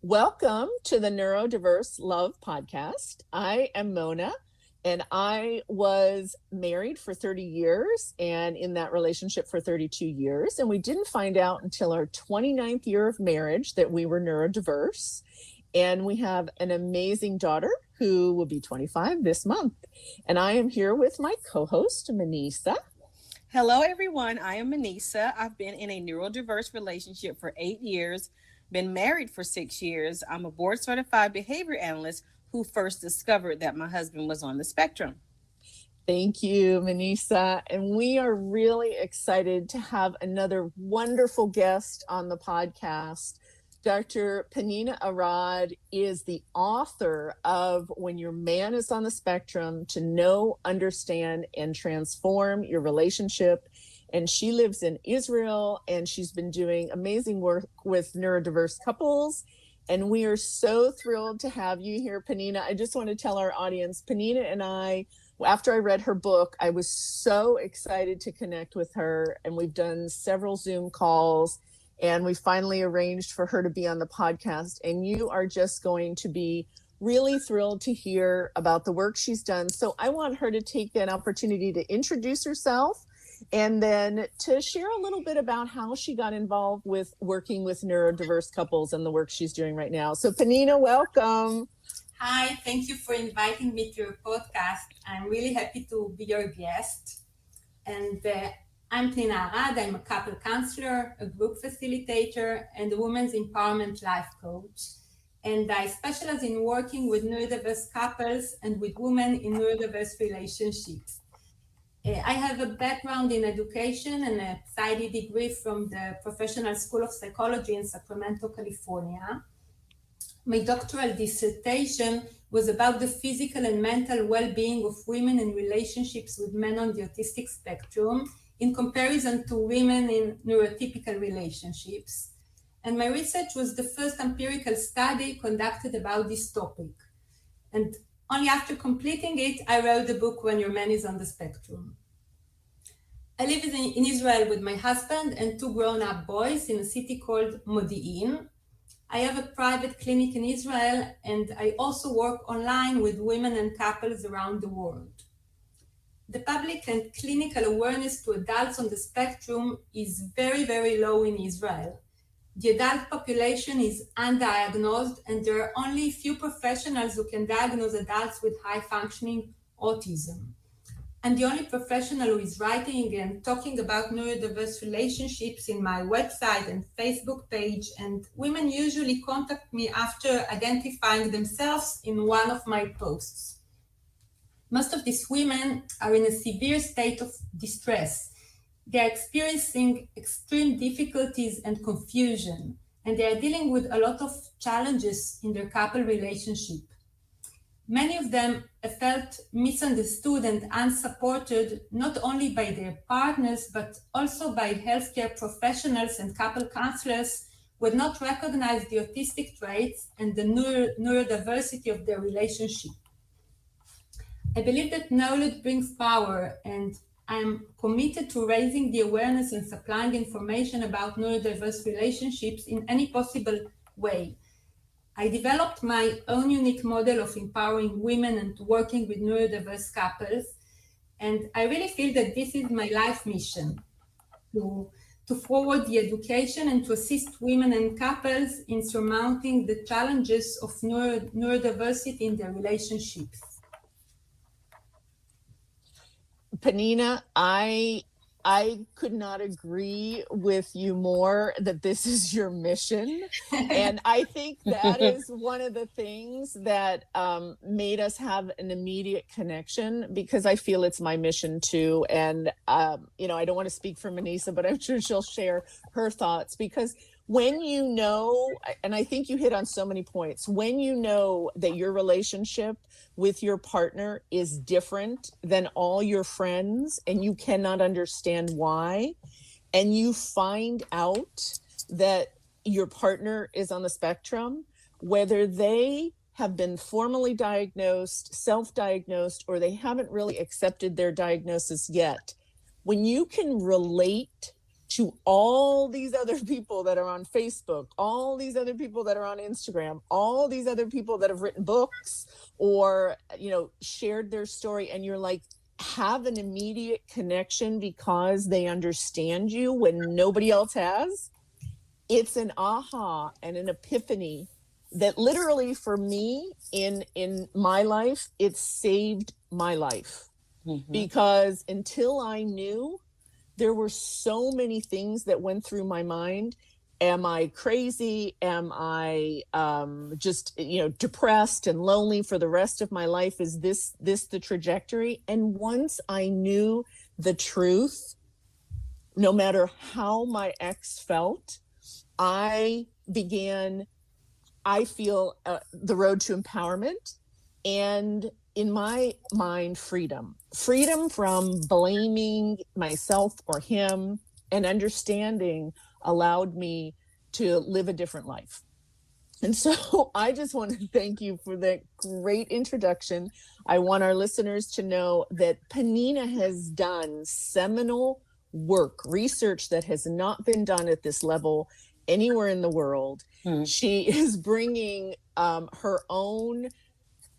Welcome to the Neurodiverse Love Podcast. I am Mona, and I was married for 30 years and in that relationship for 32 years. And we didn't find out until our 29th year of marriage that we were neurodiverse. And we have an amazing daughter who will be 25 this month. And I am here with my co-host, Pnina. Hello, everyone. I am Pnina. I've been in a neurodiverse relationship for 8 years, been married for 6 years. I'm a board certified behavior analyst who first discovered that my husband was on the spectrum. Thank you, Pnina. And we are really excited to have another wonderful guest on the podcast. Dr. Pnina Arad is the author of When Your Man is on the Spectrum, to Know, Understand, and Transform Your Relationship. And she lives in Israel, and she's been doing amazing work with neurodiverse couples. And we are so thrilled to have you here, Pnina. I just want to tell our audience, Pnina and I, after I read her book, I was so excited to connect with her. And we've done several Zoom calls. And we finally arranged for her to be on the podcast. And you are just going to be really thrilled to hear about the work she's done. So I want her to take an opportunity to introduce herself and then to share a little bit about how she got involved with working with neurodiverse couples and the work she's doing right now. So Pnina, welcome. Hi, thank you for inviting me to your podcast. I'm really happy to be your guest. And I'm Pnina Arad. I'm a couple counselor, a group facilitator, and a women's empowerment life coach. And I specialize in working with neurodiverse couples and with women in neurodiverse relationships. I have a background in education and a PsyD degree from the Professional School of Psychology in Sacramento, California. My doctoral dissertation was about the physical and mental well-being of women in relationships with men on the autistic spectrum in comparison to women in neurotypical relationships. And my research was the first empirical study conducted about this topic. And only after completing it, I wrote the book When Your Man is on the Spectrum. I live in Israel with my husband and two grown-up boys in a city called Modi'in. I have a private clinic in Israel, and I also work online with women and couples around the world. The public and clinical awareness to adults on the spectrum is very, very low in Israel. The adult population is undiagnosed, and there are only a few professionals who can diagnose adults with high-functioning autism. I'm the only professional who is writing and talking about neurodiverse relationships in my website and Facebook page, and women usually contact me after identifying themselves in one of my posts. Most of these women are in a severe state of distress. They are experiencing extreme difficulties and confusion, and they are dealing with a lot of challenges in their couple relationship. Many of them have felt misunderstood and unsupported, not only by their partners, but also by healthcare professionals and couple counselors who had not recognized the autistic traits and the neurodiversity of their relationship. I believe that knowledge brings power, and I'm committed to raising the awareness and supplying information about neurodiverse relationships in any possible way. I developed my own unique model of empowering women and working with neurodiverse couples, and I really feel that this is my life mission, to forward the education and to assist women and couples in surmounting the challenges of neurodiversity in their relationships. Pnina, I could not agree with you more that this is your mission. And I think that is one of the things that made us have an immediate connection, because I feel it's my mission too. And, I don't want to speak for Pnina, but I'm sure she'll share her thoughts, because when you know, and I think you hit on so many points, when you know that your relationship with your partner is different than all your friends and you cannot understand why, and you find out that your partner is on the spectrum, whether they have been formally diagnosed, self-diagnosed, or they haven't really accepted their diagnosis yet, when you can relate to all these other people that are on Facebook, all these other people that are on Instagram, all these other people that have written books or, shared their story, and you're like, have an immediate connection because they understand you when nobody else has. It's an aha and an epiphany that literally for me in my life, it saved my life. Because until I knew, there were so many things that went through my mind. Am I crazy? Am I just, depressed and lonely for the rest of my life? Is this the trajectory? And once I knew the truth, no matter how my ex felt, I feel the road to empowerment, and in my mind, freedom from blaming myself or him, and understanding allowed me to live a different life. And so I just want to thank you for that great introduction. I want our listeners to know that Pnina has done seminal work, research that has not been done at this level anywhere in the world. She is bringing her own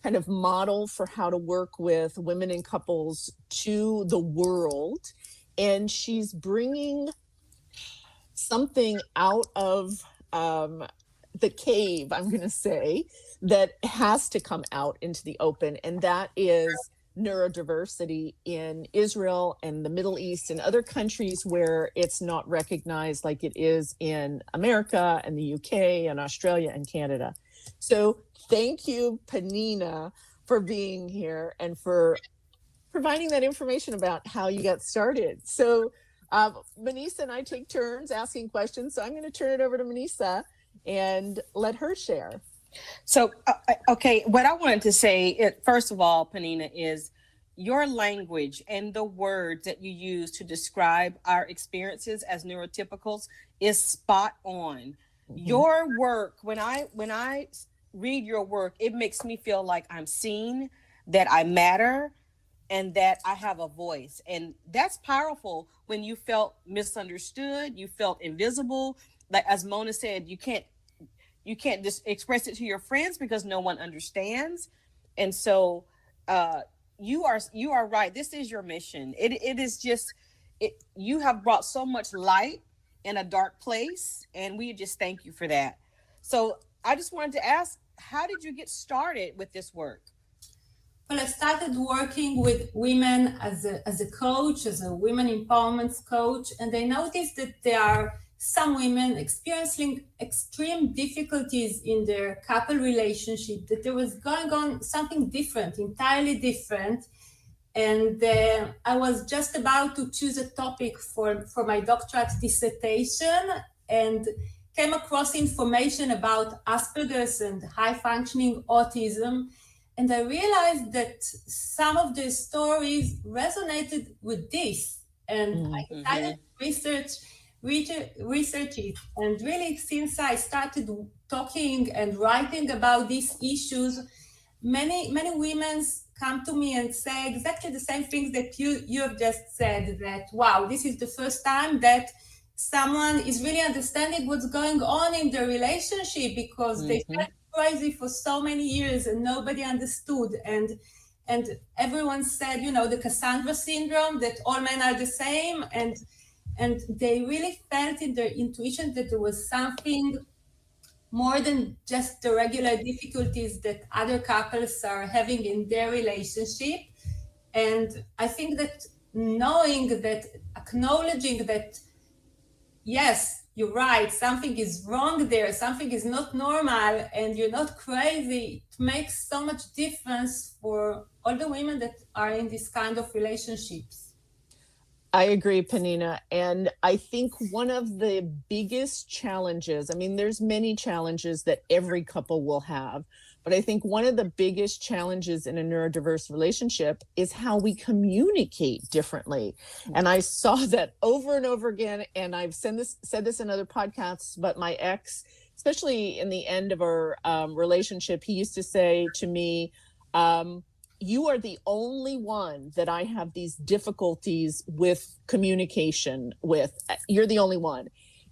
kind of model for how to work with women and couples to the world. And she's bringing something out of the cave, I'm going to say, that has to come out into the open. And that is neurodiversity in Israel and the Middle East and other countries where it's not recognized like it is in America and the UK and Australia and Canada. So thank you, Pnina, for being here and for providing that information about how you got started. So Manisa and I take turns asking questions. So I'm going to turn it over to Manisa and let her share. So, okay, what I wanted to say, first of all, Pnina, is your language and the words that you use to describe our experiences as neurotypicals is spot on. Your work, when I read your work, it makes me feel like I'm seen, that I matter, and that I have a voice. And that's powerful when you felt misunderstood, you felt invisible. Like as Mona said, you can't just express it to your friends because no one understands. And so you are right. This is your mission. It is just, you have brought so much light in a dark place, and we just thank you for that. So I just wanted to ask, how did you get started with this work? Well, I started working with women as a coach, as a women empowerment coach, and I noticed that there are some women experiencing extreme difficulties in their couple relationship, that there was going on something different, entirely different. And I was just about to choose a topic for my doctorate dissertation and came across information about Asperger's and high-functioning autism. And I realized that some of the stories resonated with this. And I decided to research it. And really, since I started talking and writing about these issues, many women come to me and say exactly the same things that you have just said, that, wow, this is the first time that someone is really understanding what's going on in their relationship, because they felt crazy for so many years and nobody understood. And everyone said, the Cassandra syndrome, that all men are the same. And they really felt in their intuition that there was something more than just the regular difficulties that other couples are having in their relationship. And I think that knowing that, acknowledging that, yes, you're right, something is wrong there, something is not normal, and you're not crazy, it makes so much difference for all the women that are in this kind of relationships. I agree, Pnina. And I think one of the biggest challenges, there's many challenges that every couple will have, but I think one of the biggest challenges in a neurodiverse relationship is how we communicate differently. And I saw that over and over again, and I've said this in other podcasts, but my ex, especially in the end of our relationship, he used to say to me, you are the only one that I have these difficulties with communication with. You're the only one.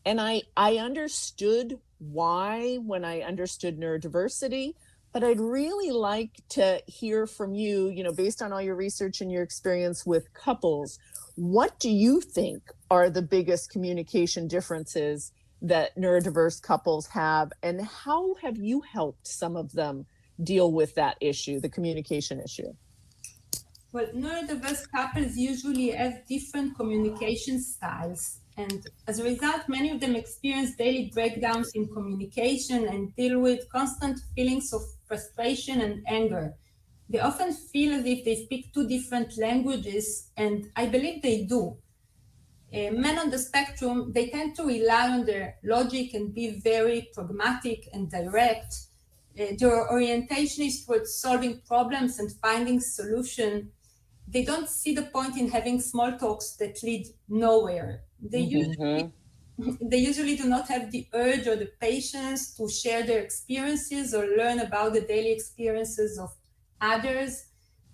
And I understood why when I understood neurodiversity, but I'd really like to hear from you, you know, based on all your research and your experience with couples, what do you think are the biggest communication differences that neurodiverse couples have, and how have you helped some of them deal with that issue, the communication issue? Well, neurodiverse couples usually have different communication styles. And as a result, many of them experience daily breakdowns in communication and deal with constant feelings of frustration and anger. They often feel as if they speak two different languages, and I believe they do. Men on the spectrum, they tend to rely on their logic and be very pragmatic and direct. Their orientation is towards solving problems and finding solutions. They don't see the point in having small talks that lead nowhere. They usually do not have the urge or the patience to share their experiences or learn about the daily experiences of others.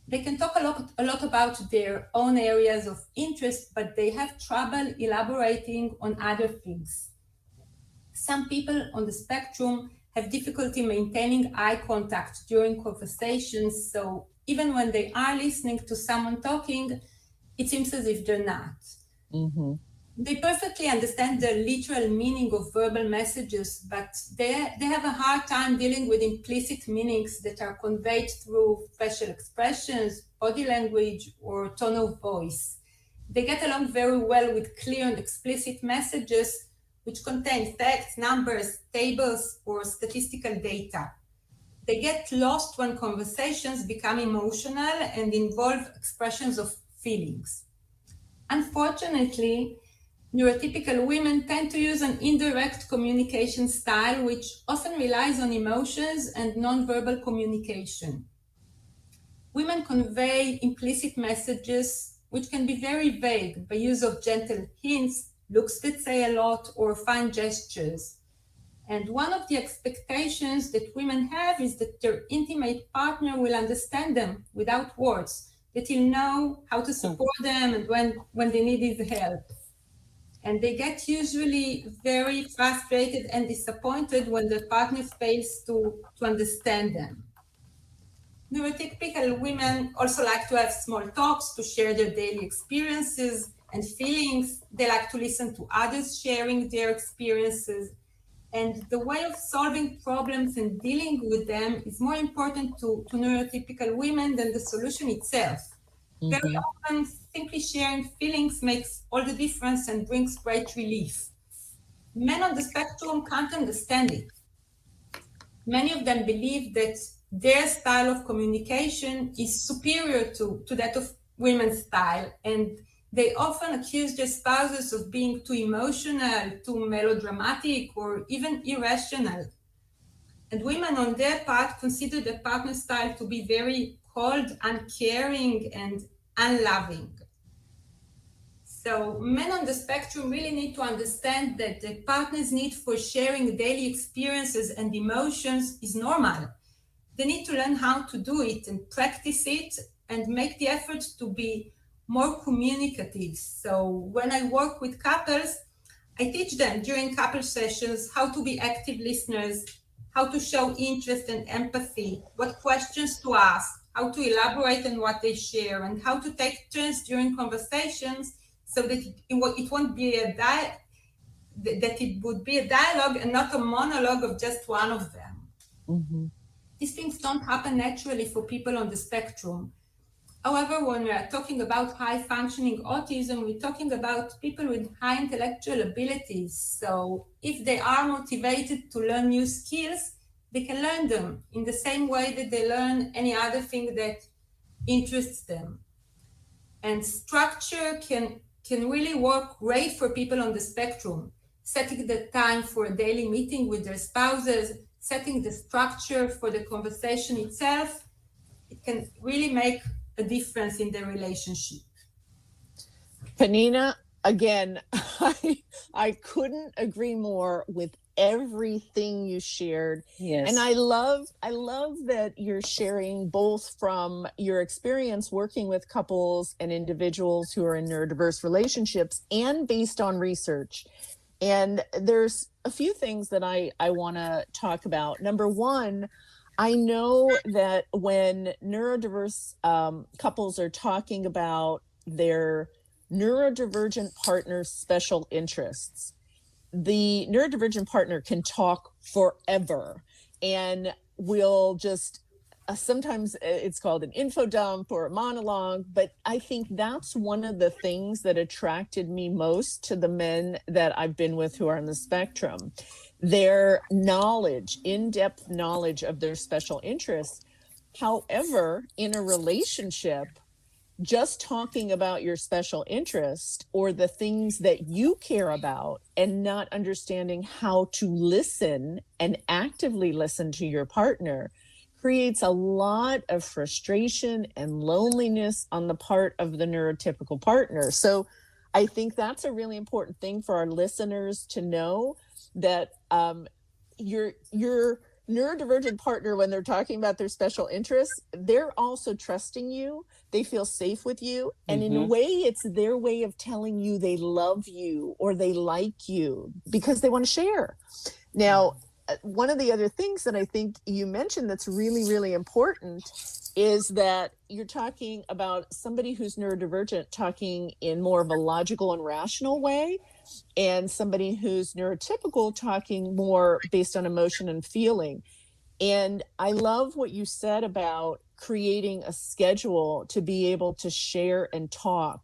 They can talk a lot about their own areas of interest, but they have trouble elaborating on other things. Some people on the spectrum have difficulty maintaining eye contact during conversations, so even when they are listening to someone talking, it seems as if they're not. Mm-hmm. They perfectly understand the literal meaning of verbal messages, but they have a hard time dealing with implicit meanings that are conveyed through facial expressions, body language, or tone of voice. They get along very well with clear and explicit messages, which contain facts, numbers, tables, or statistical data. They get lost when conversations become emotional and involve expressions of feelings. Unfortunately, neurotypical women tend to use an indirect communication style, which often relies on emotions and nonverbal communication. Women convey implicit messages, which can be very vague by use of gentle hints, looks that say a lot, or fine gestures. And one of the expectations that women have is that their intimate partner will understand them without words, that he'll know how to support them and when they need his help. And they get usually very frustrated and disappointed when their partner fails to understand them. Neurotypical women also like to have small talks to share their daily experiences and feelings. They like to listen to others sharing their experiences. And the way of solving problems and dealing with them is more important to neurotypical women than the solution itself. Mm-hmm. Very often, simply sharing feelings makes all the difference and brings great relief. Men on the spectrum can't understand it. Many of them believe that their style of communication is superior to that of women's style, and they often accuse their spouses of being too emotional, too melodramatic, or even irrational. And women on their part consider their partner's style to be very cold, uncaring, and unloving. So men on the spectrum really need to understand that the partner's need for sharing daily experiences and emotions is normal. They need to learn how to do it and practice it and make the effort to be more communicative. So when I work with couples, I teach them during couple sessions how to be active listeners, how to show interest and empathy, what questions to ask, how to elaborate on what they share, and how to take turns during conversations so that it won't be that it would be a dialogue and not a monologue of just one of them. Mm-hmm. These things don't happen naturally for people on the spectrum. However, when we are talking about high-functioning autism, we're talking about people with high intellectual abilities. So if they are motivated to learn new skills, they can learn them in the same way that they learn any other thing that interests them. And structure can really work great for people on the spectrum. Setting the time for a daily meeting with their spouses, setting the structure for the conversation itself, it can really make a difference in their relationship. Pnina, again, I couldn't agree more with everything you shared. Yes. And I love that you're sharing both from your experience working with couples and individuals who are in neurodiverse relationships and based on research. And there's a few things that I want to talk about. Number one, I know that when neurodiverse couples are talking about their neurodivergent partner's special interests, the neurodivergent partner can talk forever and will just sometimes it's called an info dump or a monologue, but I think that's one of the things that attracted me most to the men that I've been with who are on the spectrum. Their knowledge, in-depth knowledge of their special interests. However, in a relationship, just talking about your special interest or the things that you care about and not understanding how to listen and actively listen to your partner creates a lot of frustration and loneliness on the part of the neurotypical partner. So I think that's a really important thing for our listeners to know, that your neurodivergent partner, when they're talking about their special interests, they're also trusting you. They feel safe with you. And in a way, it's their way of telling you they love you or they like you because they want to share. Now, one of the other things that I think you mentioned that's really, really important is that you're talking about somebody who's neurodivergent talking in more of a logical and rational way, and somebody who's neurotypical talking more based on emotion and feeling. And I love what you said about creating a schedule to be able to share and talk.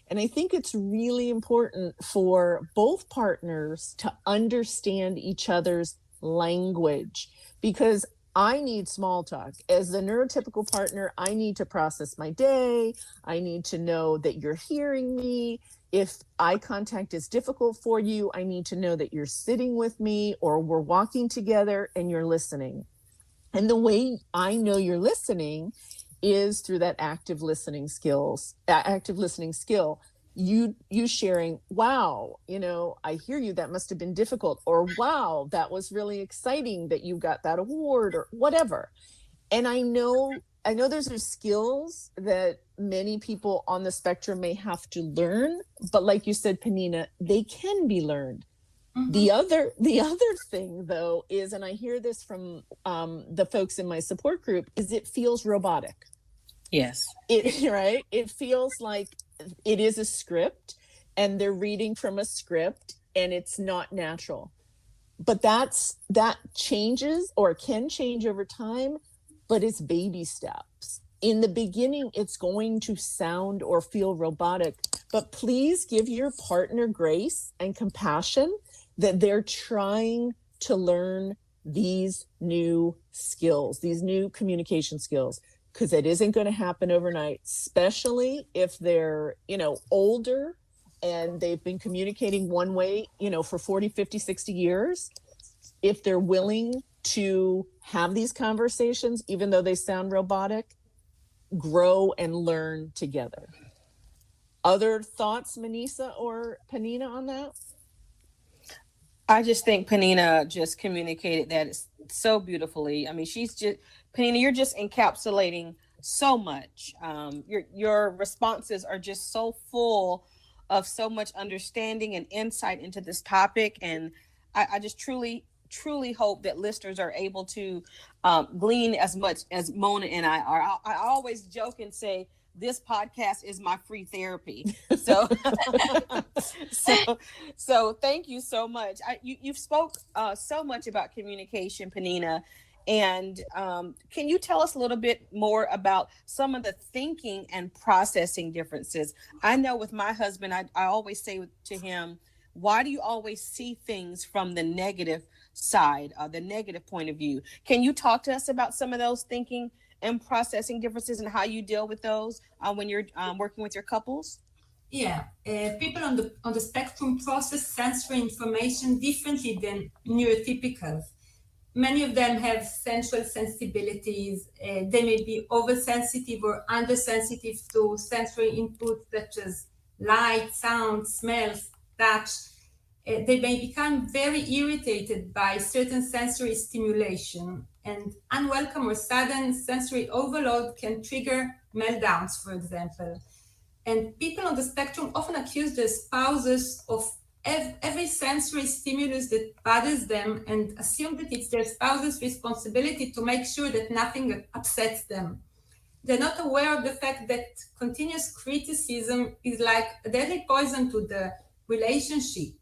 And I think it's really important for both partners to understand each other's language, because I need small talk. As the neurotypical partner, I need to process my day. I need to know that you're hearing me. If eye contact is difficult for you, I need to know that you're sitting with me or we're walking together and you're listening. And the way I know you're listening is through that active listening skill. You sharing, wow, I hear you, that must have been difficult, or wow, that was really exciting that you got that award, or whatever. And I know those are skills that many people on the spectrum may have to learn, but like you said, Pnina, they can be learned. The other thing though is, and I hear this from the folks in my support group, is it feels robotic. Yes. It feels like it is a script and they're reading from a script and it's not natural. But that changes or can change over time, but it's baby steps. In the beginning, it's going to sound or feel robotic, but please give your partner grace and compassion that they're trying to learn these new skills, these new communication skills, because it isn't going to happen overnight, especially if they're, older and they've been communicating one way, for 40, 50, 60 years. If they're willing to have these conversations, even though they sound robotic, grow and learn together. Other thoughts, Manisa or Pnina, on that? I just think Pnina just communicated that so beautifully. I mean, Pnina, you're just encapsulating so much. Your responses are just so full of so much understanding and insight into this topic. And I just truly hope that listeners are able to glean as much as Mona and I are. I always joke and say, this podcast is my free therapy. So, so thank you so much. You've spoke so much about communication, Pnina, and can you tell us a little bit more about some of the thinking and processing differences? I know with my husband, I always say to him, why do you always see things from the negative side, the negative point of view? Can you talk to us about some of those thinking and processing differences and how you deal with those when you're working with your couples? Yeah, people on the spectrum process sensory information differently than neurotypicals. Many of them have sensual sensibilities. They may be oversensitive or undersensitive to sensory inputs such as light, sound, smells, touch. They may become very irritated by certain sensory stimulation, and unwelcome or sudden sensory overload can trigger meltdowns, for example. And people on the spectrum often accuse their spouses of every sensory stimulus that bothers them and assume that it's their spouse's responsibility to make sure that nothing upsets them. They're not aware of the fact that continuous criticism is like a deadly poison to the relationship.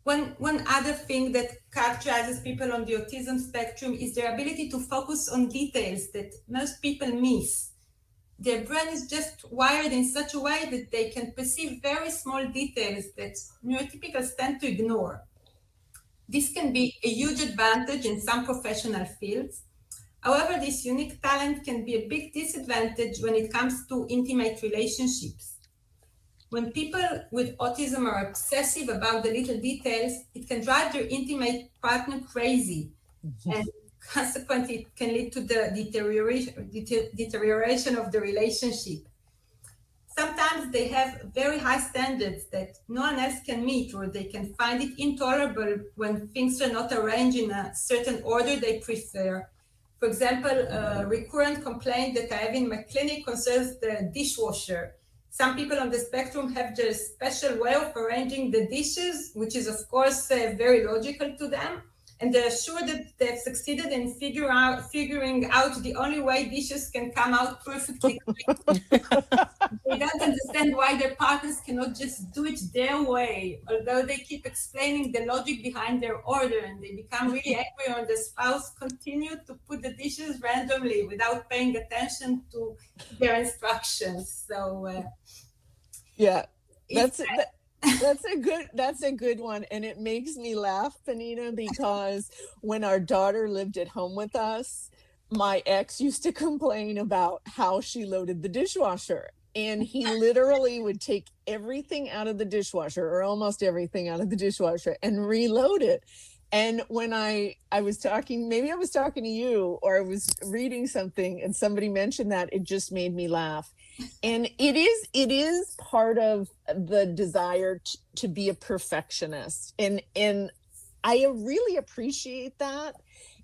One other thing that characterizes people on the autism spectrum is their ability to focus on details that most people miss. Their brain is just wired in such a way that they can perceive very small details that neurotypicals tend to ignore. This can be a huge advantage in some professional fields. However, this unique talent can be a big disadvantage when it comes to intimate relationships. When people with autism are obsessive about the little details, it can drive their intimate partner crazy. And consequently, it can lead to the deterioration of the relationship. Sometimes they have very high standards that no one else can meet, or they can find it intolerable when things are not arranged in a certain order they prefer. For example, a recurrent complaint that I have in my clinic concerns the dishwasher. Some people on the spectrum have their special way of arranging the dishes, which is of course very logical to them. And they're sure that they've succeeded in figuring out the only way dishes can come out perfectly. They don't understand why their partners cannot just do it their way, although they keep explaining the logic behind their order, and they become really angry when the spouse continues to put the dishes randomly without paying attention to their instructions. So yeah, that's a good one. And it makes me laugh, Pnina, because when our daughter lived at home with us, my ex used to complain about how she loaded the dishwasher. And he literally would take everything out of the dishwasher, or almost everything out of the dishwasher, and reload it. And when I was talking, maybe I was talking to you, or I was reading something and somebody mentioned that, it just made me laugh. And it is part of the desire to be a perfectionist. And I really appreciate that.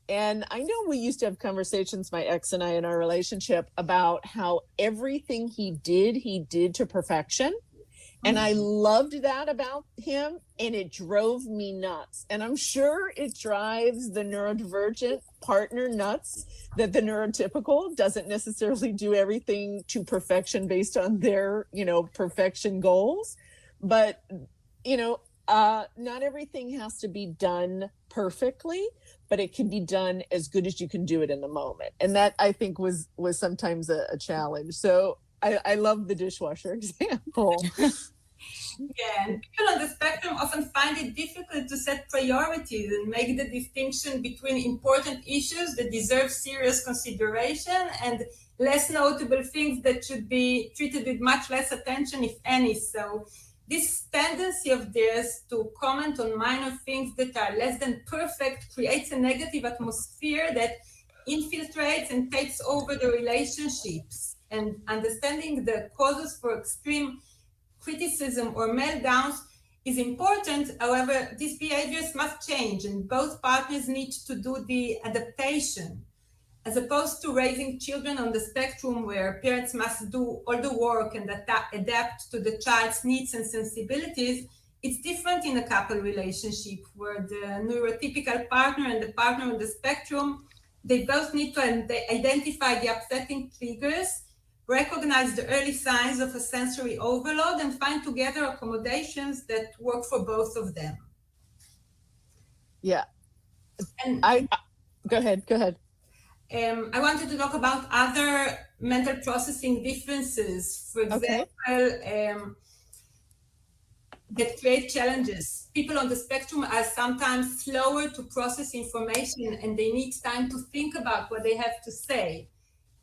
And I know we used to have conversations, my ex and I, in our relationship, about how everything he did to perfection. And I loved that about him, and it drove me nuts. And I'm sure it drives the neurodivergent partner nuts that the neurotypical doesn't necessarily do everything to perfection based on their, perfection goals. But, not everything has to be done perfectly, but it can be done as good as you can do it in the moment. And that, I think, was sometimes a challenge. So I love the dishwasher example. Yeah, and people on the spectrum often find it difficult to set priorities and make the distinction between important issues that deserve serious consideration and less notable things that should be treated with much less attention, if any. So this tendency of theirs to comment on minor things that are less than perfect creates a negative atmosphere that infiltrates and takes over the relationships. And understanding the causes for extreme criticism or meltdowns is important. However, these behaviors must change, and both partners need to do the adaptation. As opposed to raising children on the spectrum where parents must do all the work and adapt to the child's needs and sensibilities, it's different in a couple relationship where the neurotypical partner and the partner on the spectrum, they both need to identify the upsetting triggers, recognize the early signs of a sensory overload, and find together accommodations that work for both of them. Yeah. And go ahead. I wanted to talk about other mental processing differences, for example, that create challenges. People on the spectrum are sometimes slower to process information, and they need time to think about what they have to say.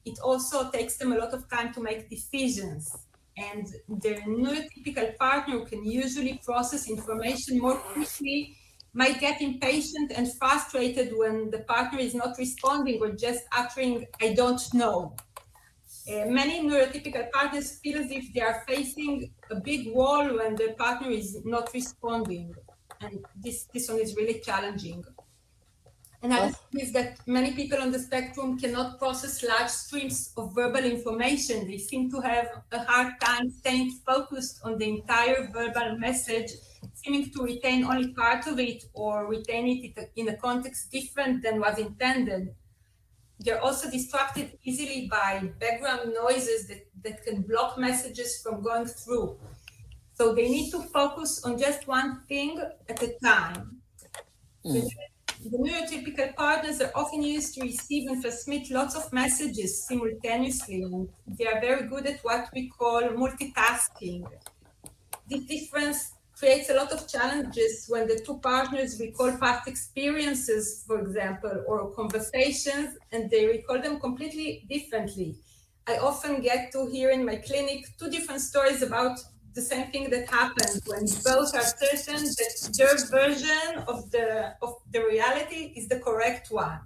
It also takes them a lot of time to make decisions. And their neurotypical partner can usually process information more quickly, might get impatient and frustrated when the partner is not responding or just uttering, "I don't know." Many neurotypical partners feel as if they are facing a big wall when their partner is not responding. and this one is really challenging. Another thing is that many people on the spectrum cannot process large streams of verbal information. They seem to have a hard time staying focused on the entire verbal message, seeming to retain only part of it or retain it in a context different than was intended. They're also distracted easily by background noises that can block messages from going through. So they need to focus on just one thing at a time. The neurotypical partners are often used to receive and transmit lots of messages simultaneously, and they are very good at what we call multitasking. This difference creates a lot of challenges when the two partners recall past experiences, for example, or conversations, and they recall them completely differently. I often get to hear in my clinic 2 different stories about the same thing that happened, when both are certain that their version of the reality is the correct one.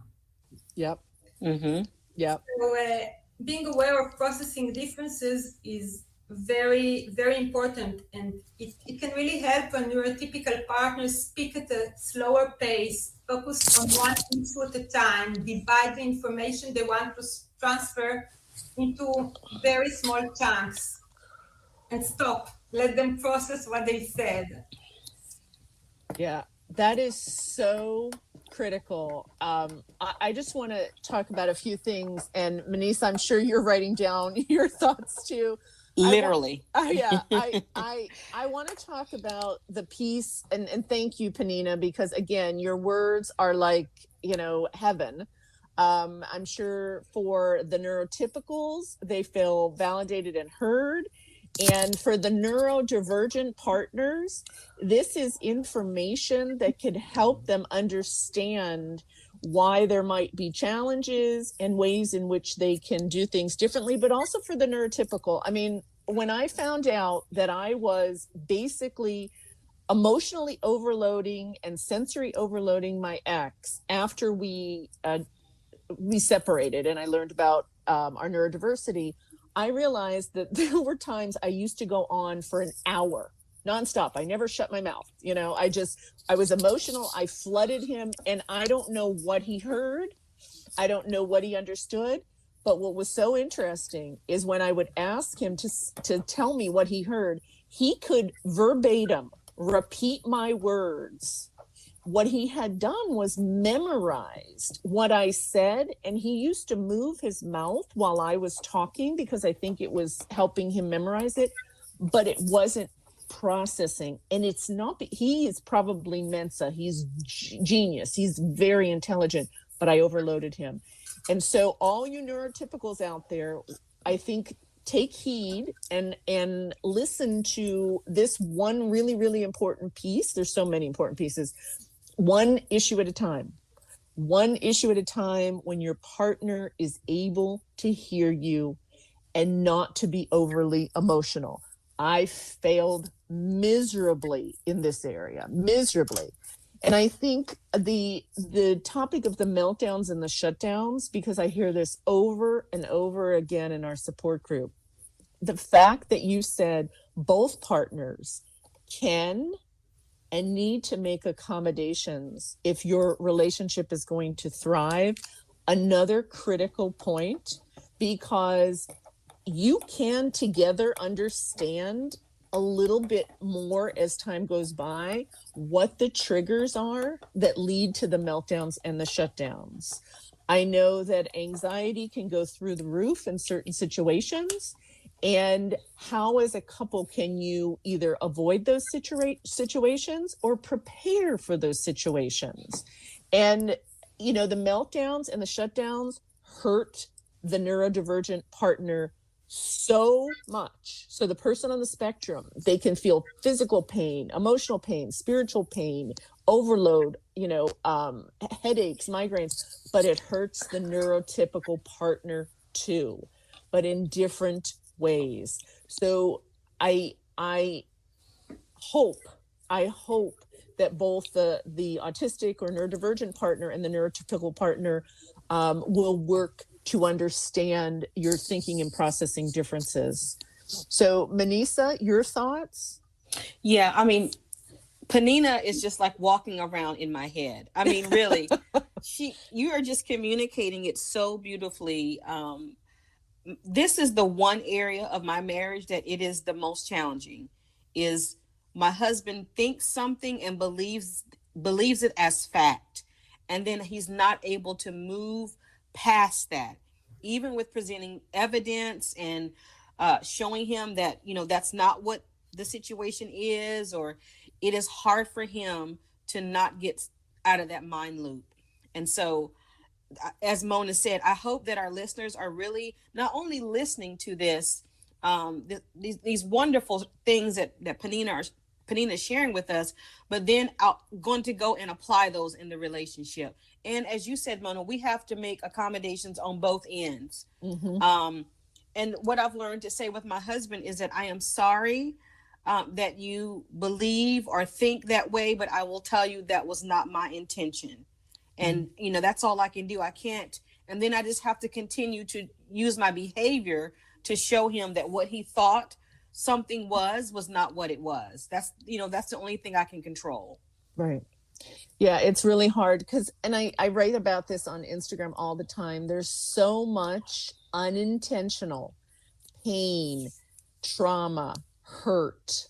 Yep. Yep. So being aware of processing differences is very, very important, and it can really help when neurotypical partners speak at a slower pace, focus on one issue at a time, divide the information they want to transfer into very small chunks, and stop. Let them process what they said. Yeah, that is so critical. I just want to talk about a few things, and Pninas, I'm sure you're writing down your thoughts too. Literally. I want to talk about the piece, and thank you, Pnina, because again, your words are like, heaven. I'm sure for the neurotypicals, they feel validated and heard. And for the neurodivergent partners, this is information that could help them understand why there might be challenges and ways in which they can do things differently, but also for the neurotypical. I mean, when I found out that I was basically emotionally overloading and sensory overloading my ex after we separated and I learned about our neurodiversity, I realized that there were times I used to go on for an hour nonstop. I never shut my mouth. I was emotional. I flooded him, and I don't know what he heard. I don't know what he understood. But what was so interesting is when I would ask him to tell me what he heard, he could verbatim repeat my words. What he had done was memorized what I said, and he used to move his mouth while I was talking because I think it was helping him memorize it, but it wasn't processing. And it's not, he is probably Mensa. He's genius. He's very intelligent, but I overloaded him. And so all you neurotypicals out there, I think, take heed and listen to this one really, really important piece. There's so many important pieces. One issue at a time. One issue at a time when your partner is able to hear you and not to be overly emotional. I failed miserably in this area, miserably. And I think the topic of the meltdowns and the shutdowns, because I hear this over and over again in our support group, the fact that you said both partners can and need to make accommodations if your relationship is going to thrive. Another critical point, because you can together understand a little bit more as time goes by what the triggers are that lead to the meltdowns and the shutdowns. I know that anxiety can go through the roof in certain situations. And how, as a couple, can you either avoid those situations or prepare for those situations? And, the meltdowns and the shutdowns hurt the neurodivergent partner so much. So the person on the spectrum, they can feel physical pain, emotional pain, spiritual pain, overload, headaches, migraines, but it hurts the neurotypical partner too, but in different ways. So I hope that both the autistic or neurodivergent partner and the neurotypical partner will work to understand your thinking and processing differences. So Pnina, your thoughts? Yeah, I mean, Pnina is just like walking around in my head. I mean, really, you are just communicating it so beautifully. This is the one area of my marriage that it is the most challenging. Is my husband thinks something and believes it as fact, and then he's not able to move past that, even with presenting evidence and showing him that that's not what the situation is, or it is hard for him to not get out of that mind loop. And so, as Mona said, I hope that our listeners are really not only listening to this, these wonderful things that Pnina is sharing with us, but then going to go and apply those in the relationship. And as you said, Mona, we have to make accommodations on both ends. Mm-hmm. And what I've learned to say with my husband is that I am sorry that you believe or think that way, but I will tell you that was not my intention. And, that's all I can do. I can't. And then I just have to continue to use my behavior to show him that what he thought something was not what it was. That's the only thing I can control. Right. Yeah, it's really hard because, and I write about this on Instagram all the time. There's so much unintentional pain, trauma, hurt,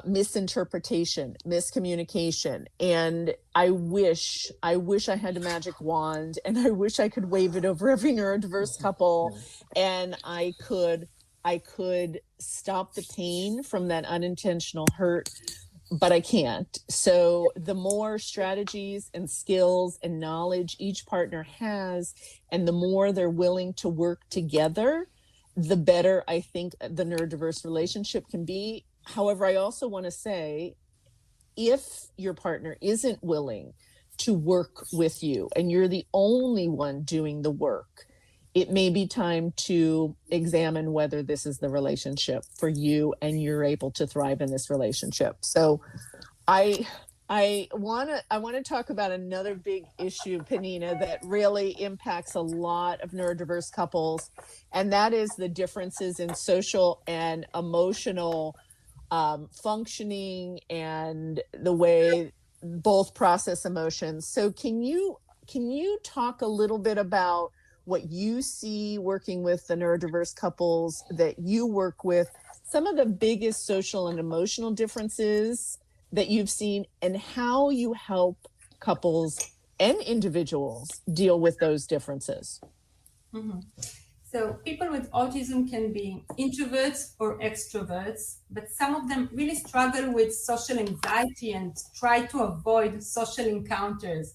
misinterpretation, miscommunication. And I wish I had a magic wand, and I wish I could wave it over every neurodiverse couple, and I could stop the pain from that unintentional hurt, but I can't. So the more strategies and skills and knowledge each partner has, and the more they're willing to work together, the better I think the neurodiverse relationship can be. However, I also want to say, if your partner isn't willing to work with you and you're the only one doing the work, it may be time to examine whether this is the relationship for you and you're able to thrive in this relationship. So I want to talk about another big issue, Pnina, that really impacts a lot of neurodiverse couples, and that is the differences in social and emotional functioning and the way both process emotions. So can you talk a little bit about what you see working with the neurodiverse couples that you work with, some of the biggest social and emotional differences that you've seen, and how you help couples and individuals deal with those differences? Mm-hmm. So people with autism can be introverts or extroverts, but some of them really struggle with social anxiety and try to avoid social encounters.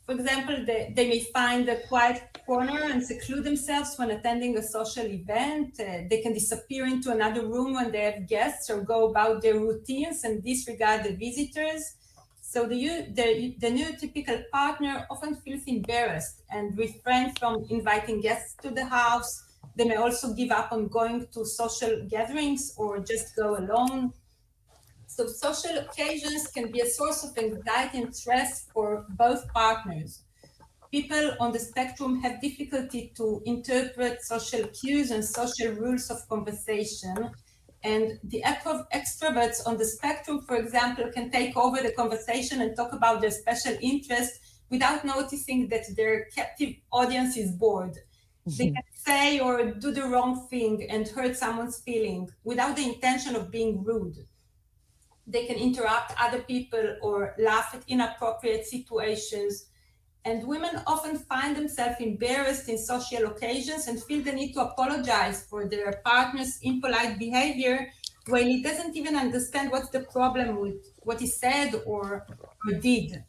For example, they may find a quiet corner and seclude themselves when attending a social event. They can disappear into another room when they have guests, or go about their routines and disregard the visitors. So the neurotypical partner often feels embarrassed and refrain from inviting guests to the house. They may also give up on going to social gatherings or just go alone. So social occasions can be a source of anxiety and stress for both partners. People on the spectrum have difficulty to interpret social cues and social rules of conversation. And the extroverts on the spectrum, for example, can take over the conversation and talk about their special interest without noticing that their captive audience is bored. Mm-hmm. They can say or do the wrong thing and hurt someone's feeling without the intention of being rude. They can interrupt other people or laugh at inappropriate situations. And women often find themselves embarrassed in social occasions and feel the need to apologize for their partner's impolite behavior, while he doesn't even understand what's the problem with what he said or did.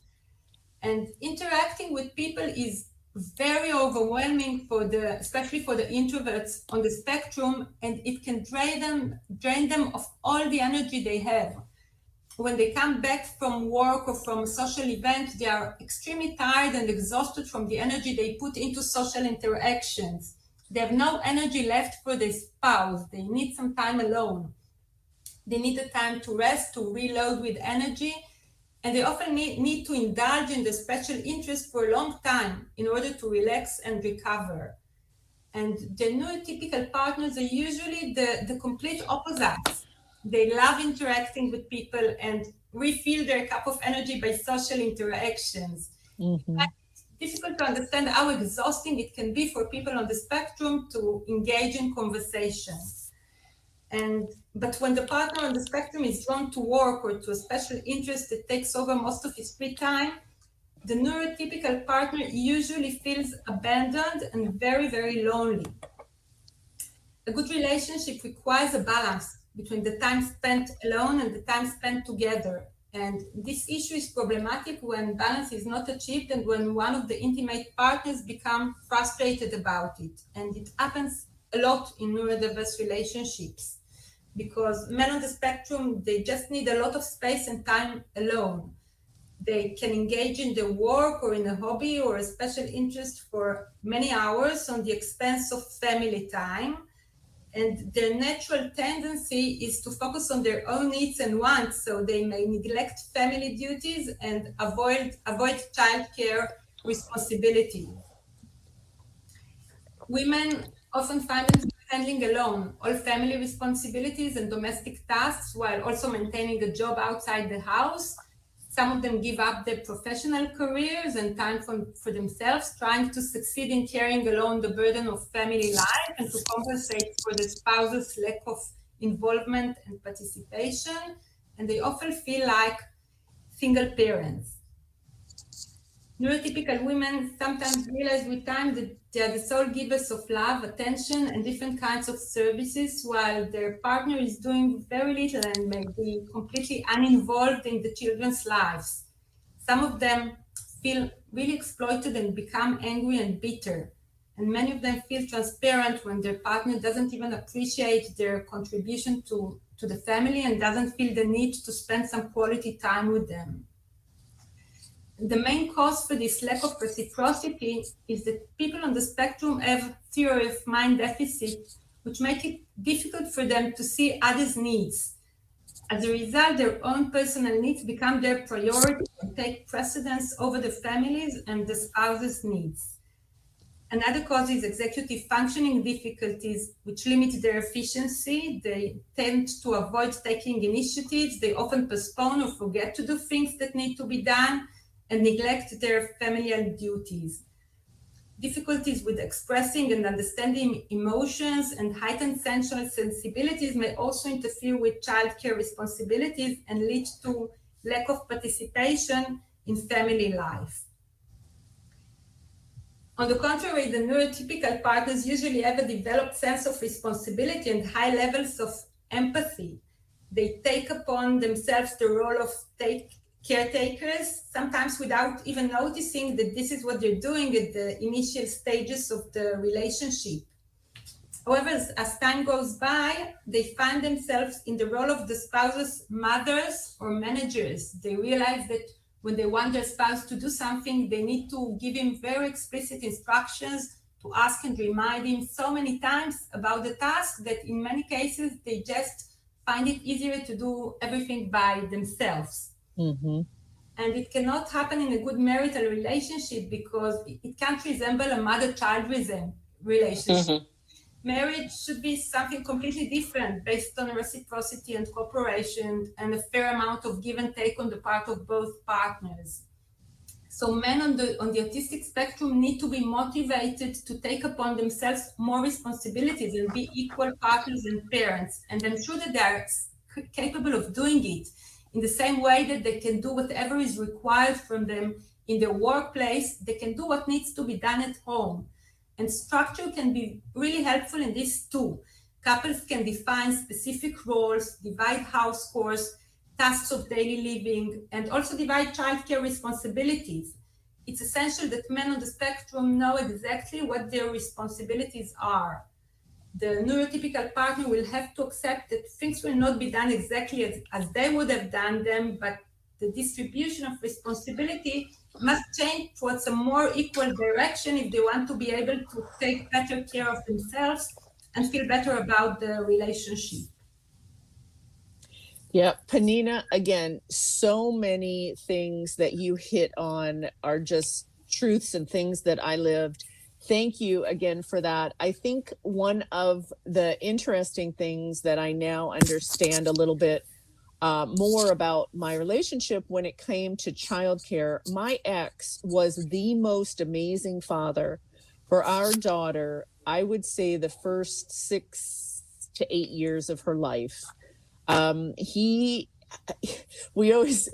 And interacting with people is very overwhelming especially for the introverts on the spectrum, and it can drain them of all the energy they have. When they come back from work or from a social event, they are extremely tired and exhausted from the energy they put into social interactions. They have no energy left for their spouse. They need some time alone. They need the time to rest, to reload with energy, and they often need to indulge in the special interest for a long time in order to relax and recover. And the neurotypical partners are usually the complete opposites. They love interacting with people and refill their cup of energy by social interactions. Mm-hmm. It's difficult to understand how exhausting it can be for people on the spectrum to engage in conversation. But when the partner on the spectrum is drawn to work or to a special interest that takes over most of his free time, the neurotypical partner usually feels abandoned and very, very lonely. A good relationship requires a balance between the time spent alone and the time spent together. And this issue is problematic when balance is not achieved and when one of the intimate partners becomes frustrated about it. And it happens a lot in neurodiverse relationships because men on the spectrum, they just need a lot of space and time alone. They can engage in their work or in a hobby or a special interest for many hours on the expense of family time. And their natural tendency is to focus on their own needs and wants, so they may neglect family duties and avoid childcare responsibility. Women often find themselves handling alone all family responsibilities and domestic tasks while also maintaining a job outside the house. Some of them give up their professional careers and time for themselves, trying to succeed in carrying alone the burden of family life and to compensate for the spouse's lack of involvement and participation. And they often feel like single parents. Neurotypical women sometimes realize with time that they are the sole givers of love, attention, and different kinds of services, while their partner is doing very little and may be completely uninvolved in the children's lives. Some of them feel really exploited and become angry and bitter. And many of them feel transparent when their partner doesn't even appreciate their contribution to the family and doesn't feel the need to spend some quality time with them. The main cause for this lack of reciprocity is that people on the spectrum have theory of mind deficit, which make it difficult for them to see others' needs. As a result, their own personal needs become their priority and take precedence over the family's and the spouse's needs. Another cause is executive functioning difficulties, which limit their efficiency. They tend to avoid taking initiatives. They often postpone or forget to do things that need to be done and neglect their familial duties. Difficulties with expressing and understanding emotions and heightened sensual sensibilities may also interfere with childcare responsibilities and lead to lack of participation in family life. On the contrary, the neurotypical partners usually have a developed sense of responsibility and high levels of empathy. They take upon themselves the role of caretakers, sometimes without even noticing that this is what they're doing at the initial stages of the relationship. However, as time goes by, they find themselves in the role of the spouse's mothers or managers. They realize that when they want their spouse to do something, they need to give him very explicit instructions, to ask and remind him so many times about the task that in many cases, they just find it easier to do everything by themselves. Mm-hmm. And it cannot happen in a good marital relationship because it can't resemble a mother-child relationship. Mm-hmm. Marriage should be something completely different based on reciprocity and cooperation and a fair amount of give and take on the part of both partners. So men on the autistic spectrum need to be motivated to take upon themselves more responsibilities and be equal partners and parents. And I'm sure that they are capable of doing it in the same way that they can do whatever is required from them in their workplace. They can do what needs to be done at home. And structure can be really helpful in this too. Couples can define specific roles, divide house chores, tasks of daily living, and also divide childcare responsibilities. It's essential that men on the spectrum know exactly what their responsibilities are. The neurotypical partner will have to accept that things will not be done exactly as they would have done them, but the distribution of responsibility must change towards a more equal direction if they want to be able to take better care of themselves and feel better about the relationship. Yeah, Pnina, again, so many things that you hit on are just truths and things that I lived. Thank you again for that. I think one of the interesting things that I now understand a little bit more about my relationship when it came to childcare. My ex was the most amazing father for our daughter. I would say the first 6 to 8 years of her life. He we always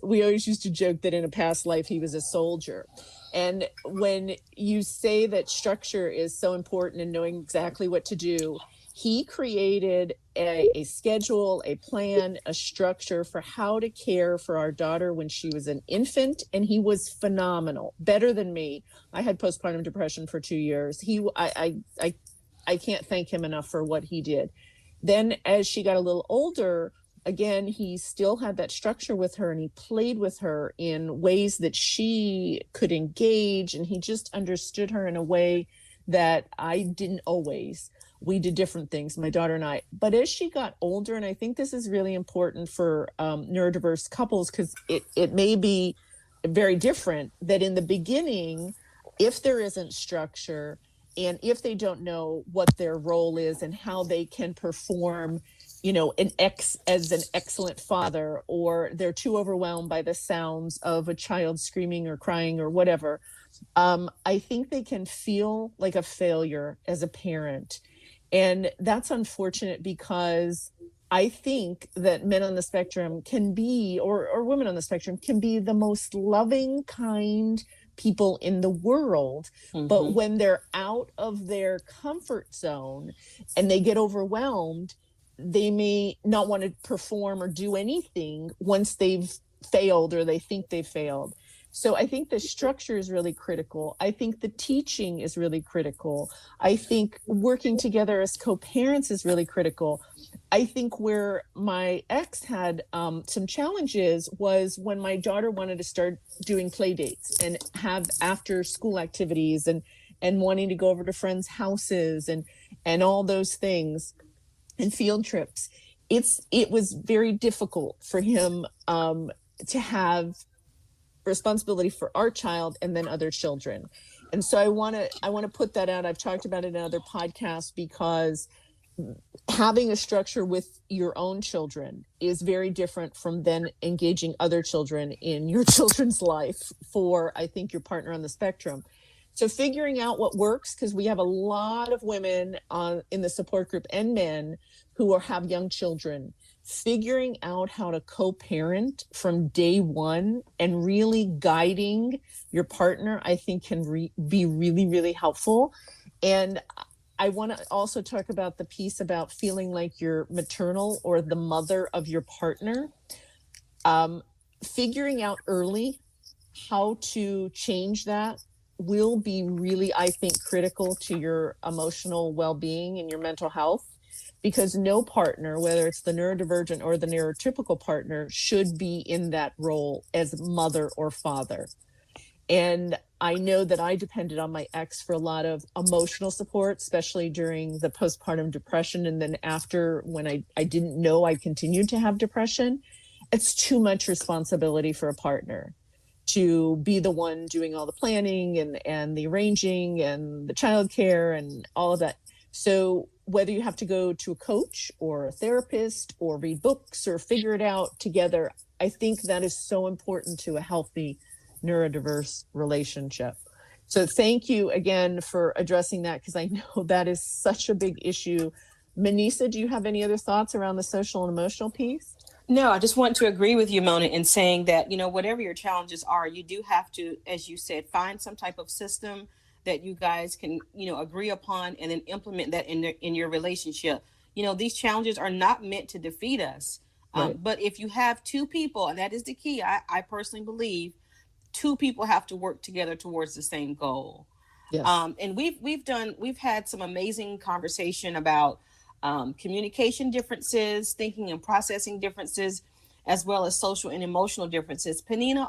used to joke that in a past life he was a soldier. And when you say that structure is so important and knowing exactly what to do, he created a schedule, a plan, a structure for how to care for our daughter when she was an infant, and he was phenomenal, better than me. I had postpartum depression for 2 years. I can't thank him enough for what he did. Then as she got a little older, again, he still had that structure with her, and he played with her in ways that she could engage, and he just understood her in a way that I didn't always. We did different things, my daughter and I. But as she got older, and I think this is really important for neurodiverse couples, because it may be very different, that in the beginning, if there isn't structure, and if they don't know what their role is and how they can perform, as an excellent father, or they're too overwhelmed by the sounds of a child screaming or crying or whatever, I think they can feel like a failure as a parent. And that's unfortunate, because I think that men on the spectrum can be, or women on the spectrum can be, the most loving, kind people in the world. Mm-hmm. But when they're out of their comfort zone and they get overwhelmed, they may not want to perform or do anything once they've failed or they think they've failed. So I think the structure is really critical. I think the teaching is really critical. I think working together as co-parents is really critical. I think where my ex had some challenges was when my daughter wanted to start doing play dates and have after school activities and wanting to go over to friends' houses and all those things, and field trips. It was very difficult for him to have responsibility for our child and then other children. And so I want to put that out. I've talked about it in other podcasts, because having a structure with your own children is very different from then engaging other children in your children's life for, I think, your partner on the spectrum. So figuring out what works, because we have a lot of women in the support group and men who have young children. Figuring out how to co-parent from day one and really guiding your partner, I think, can be really, really helpful. And I want to also talk about the piece about feeling like you're maternal or the mother of your partner. Figuring out early how to change that will be really, I think, critical to your emotional well-being and your mental health. Because no partner, whether it's the neurodivergent or the neurotypical partner, should be in that role as mother or father. And I know that I depended on my ex for a lot of emotional support, especially during the postpartum depression. And then after, when I didn't know I continued to have depression. It's too much responsibility for a partner to be the one doing all the planning and the arranging and the childcare and all of that. So whether you have to go to a coach or a therapist or read books or figure it out together, I think that is so important to a healthy neurodiverse relationship. So thank you again for addressing that, because I know that is such a big issue. Pnina, do you have any other thoughts around the social and emotional piece? No, I just want to agree with you, Mona, in saying that, whatever your challenges are, you do have to, as you said, find some type of system that you guys can, agree upon and then implement that in your relationship. These challenges are not meant to defeat us. Right. But if you have two people, and that is the key, I personally believe two people have to work together towards the same goal. Yes. And we've had some amazing conversation about communication differences, thinking and processing differences, as well as social and emotional differences. Pnina,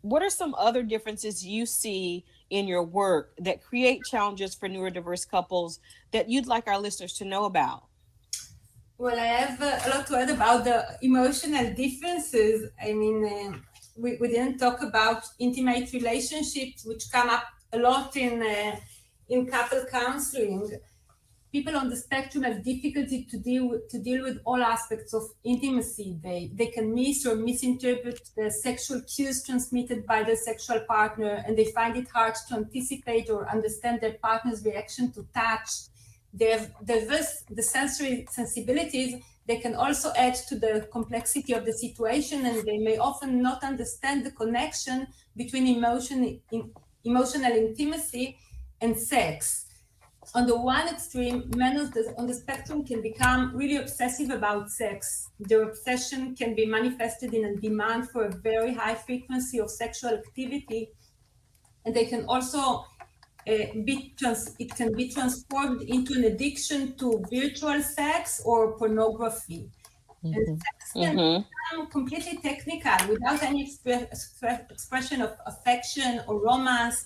what are some other differences you see in your work that create challenges for neurodiverse couples that you'd like our listeners to know about? Well, I have a lot to add about the emotional differences. I mean, we didn't talk about intimate relationships, which come up a lot in couple counseling. people on the spectrum have difficulty to deal with all aspects of intimacy. They can miss or misinterpret the sexual cues transmitted by their sexual partner, and they find it hard to anticipate or understand their partner's reaction to touch. They have the sensory sensibilities. They can also add to the complexity of the situation, and they may often not understand the connection between emotional intimacy and sex. On the one extreme, men on the spectrum can become really obsessive about sex. Their obsession can be manifested in a demand for a very high frequency of sexual activity, and they can also it can be transformed into an addiction to virtual sex or pornography. Mm-hmm. And sex can become completely technical without any expression of affection or romance.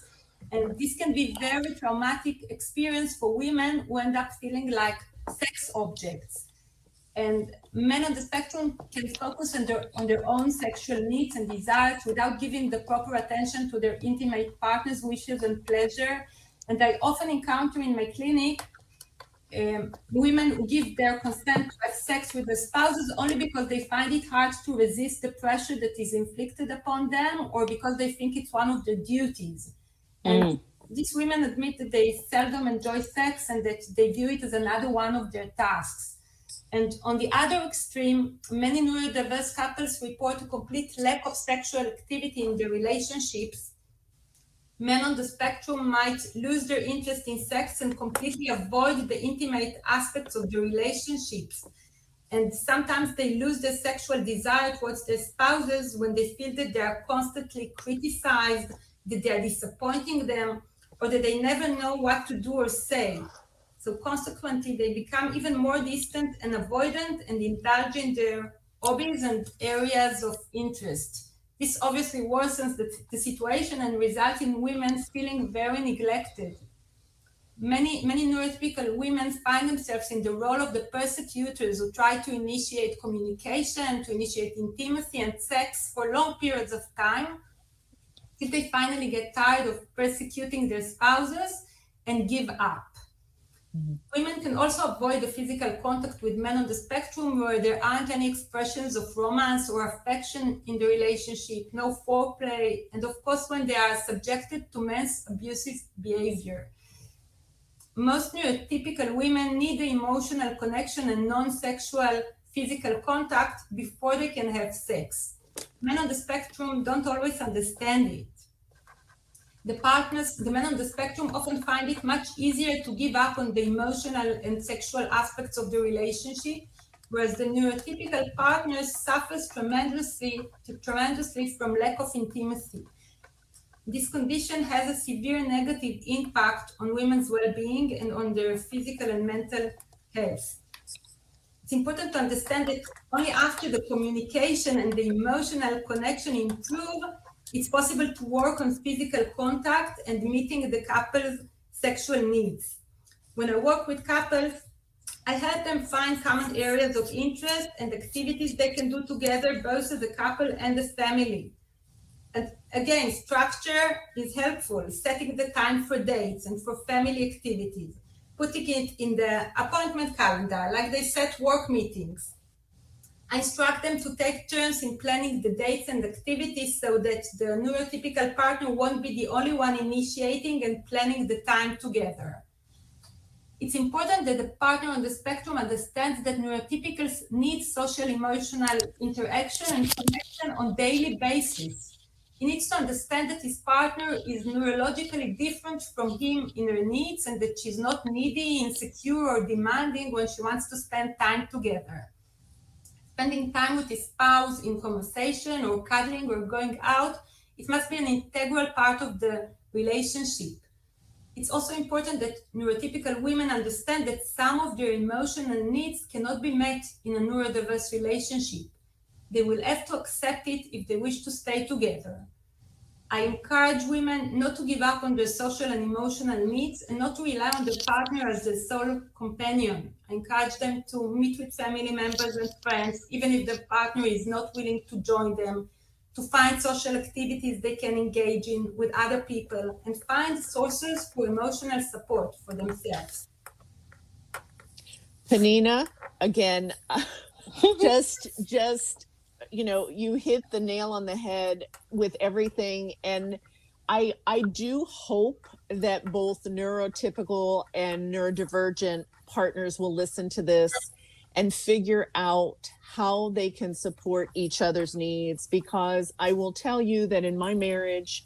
And this can be very traumatic experience for women who end up feeling like sex objects. And men on the spectrum can focus on their own sexual needs and desires without giving the proper attention to their intimate partner's wishes and pleasure. And I often encounter in my clinic women who give their consent to have sex with their spouses only because they find it hard to resist the pressure that is inflicted upon them, or because they think it's one of their duties. And these women admit that they seldom enjoy sex and that they view it as another one of their tasks. And on the other extreme, many neurodiverse couples report a complete lack of sexual activity in their relationships. Men on the spectrum might lose their interest in sex and completely avoid the intimate aspects of the relationships. And sometimes they lose their sexual desire towards their spouses when they feel that they are constantly criticized, that they are disappointing them, or that they never know what to do or say. So consequently, they become even more distant and avoidant and indulge in their hobbies and areas of interest. This obviously worsens the situation and results in women feeling very neglected. Many neurotypical women find themselves in the role of the persecutors who try to initiate communication, to initiate intimacy and sex for long periods of time, till they finally get tired of persecuting their spouses and give up. Women can also avoid the physical contact with men on the spectrum where there aren't any expressions of romance or affection in the relationship, no foreplay, and of course when they are subjected to men's abusive behavior. Most neurotypical women need the emotional connection and non-sexual physical contact before they can have sex. Men on the spectrum don't always understand it. The men on the spectrum often find it much easier to give up on the emotional and sexual aspects of the relationship, whereas the neurotypical partners suffers tremendously from lack of intimacy. This condition has a severe negative impact on women's well-being and on their physical and mental health. It's important to understand that only after the communication and the emotional connection improve, it's possible to work on physical contact and meeting the couple's sexual needs. When I work with couples, I help them find common areas of interest and activities they can do together, both as a couple and as family. And again, structure is helpful, setting the time for dates and for family activities, putting it in the appointment calendar, like they set work meetings. I instruct them to take turns in planning the dates and activities so that the neurotypical partner won't be the only one initiating and planning the time together. It's important that the partner on the spectrum understands that neurotypicals need social emotional interaction and connection on a daily basis. He needs to understand that his partner is neurologically different from him in her needs and that she's not needy, insecure, or demanding when she wants to spend time together. Spending time with his spouse in conversation or cuddling or going out, it must be an integral part of the relationship. It's also important that neurotypical women understand that some of their emotional needs cannot be met in a neurodiverse relationship. They will have to accept it if they wish to stay together. I encourage women not to give up on their social and emotional needs and not to rely on their partner as their sole companion. I encourage them to meet with family members and friends, even if the partner is not willing to join them, to find social activities they can engage in with other people, and find sources for emotional support for themselves. Pnina, again, just you hit the nail on the head with everything. And I do hope that both neurotypical and neurodivergent partners will listen to this and figure out how they can support each other's needs, because I will tell you that in my marriage,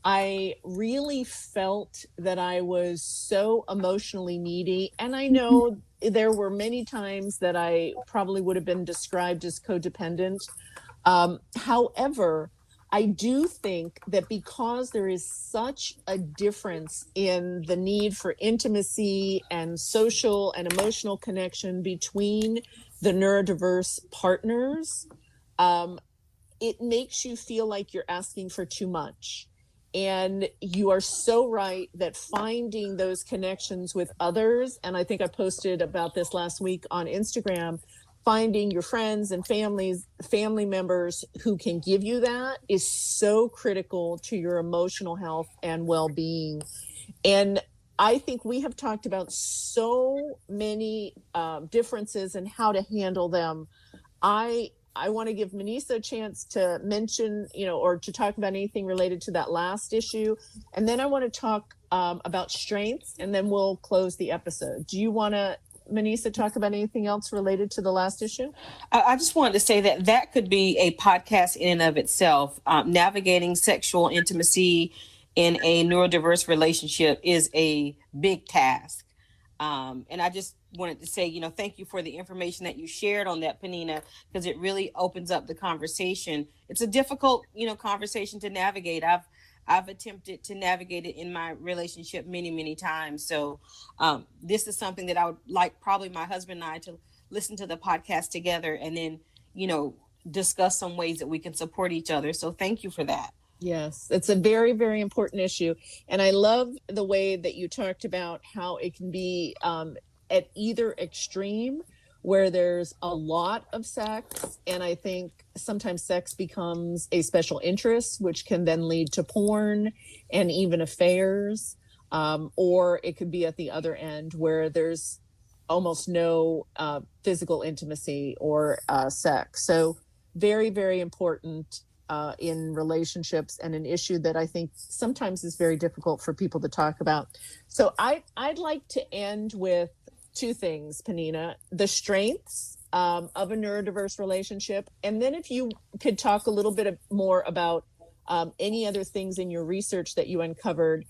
I really felt that I was so emotionally needy. And I know there were many times that I probably would have been described as codependent. However, I do think that because there is such a difference in the need for intimacy and social and emotional connection between the neurodiverse partners, it makes you feel like you're asking for too much. And you are so right that finding those connections with others, and I think I posted about this last week on Instagram, finding your friends and family members who can give you that is so critical to your emotional health and well-being. And I think we have talked about so many differences and how to handle them. I want to give Pnina a chance to mention, or to talk about anything related to that last issue. And then I want to talk about strengths, and then we'll close the episode. Do you want to, Pnina, talk about anything else related to the last issue? I just wanted to say that could be a podcast in and of itself. Navigating sexual intimacy in a neurodiverse relationship is a big task. And I just wanted to say, thank you for the information that you shared on that, Pnina, because it really opens up the conversation. It's a difficult, conversation to navigate. I've attempted to navigate it in my relationship many, many times. So this is something that I would like probably my husband and I to listen to the podcast together and then, discuss some ways that we can support each other. So thank you for that. Yes, it's a very, very important issue. And I love the way that you talked about how it can be at either extreme, where there's a lot of sex. And I think sometimes sex becomes a special interest, which can then lead to porn and even affairs. Or it could be at the other end where there's almost no physical intimacy or sex. So very, very important in relationships, and an issue that I think sometimes is very difficult for people to talk about. So I'd like to end with two things, Pnina: the strengths of a neurodiverse relationship, and then if you could talk a little bit more about any other things in your research that you uncovered,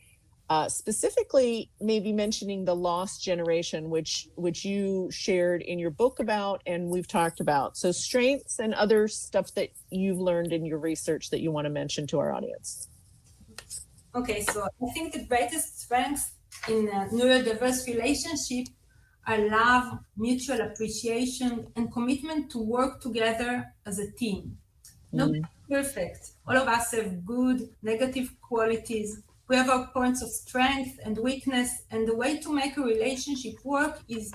specifically maybe mentioning the lost generation, which you shared in your book about and we've talked about. So strengths and other stuff that you've learned in your research that you want to mention to our audience. Okay, so I think the greatest strengths in a neurodiverse relationship are love, mutual appreciation, and commitment to work together as a team. Nobody's perfect. All of us have good, negative qualities. We have our points of strength and weakness, and the way to make a relationship work is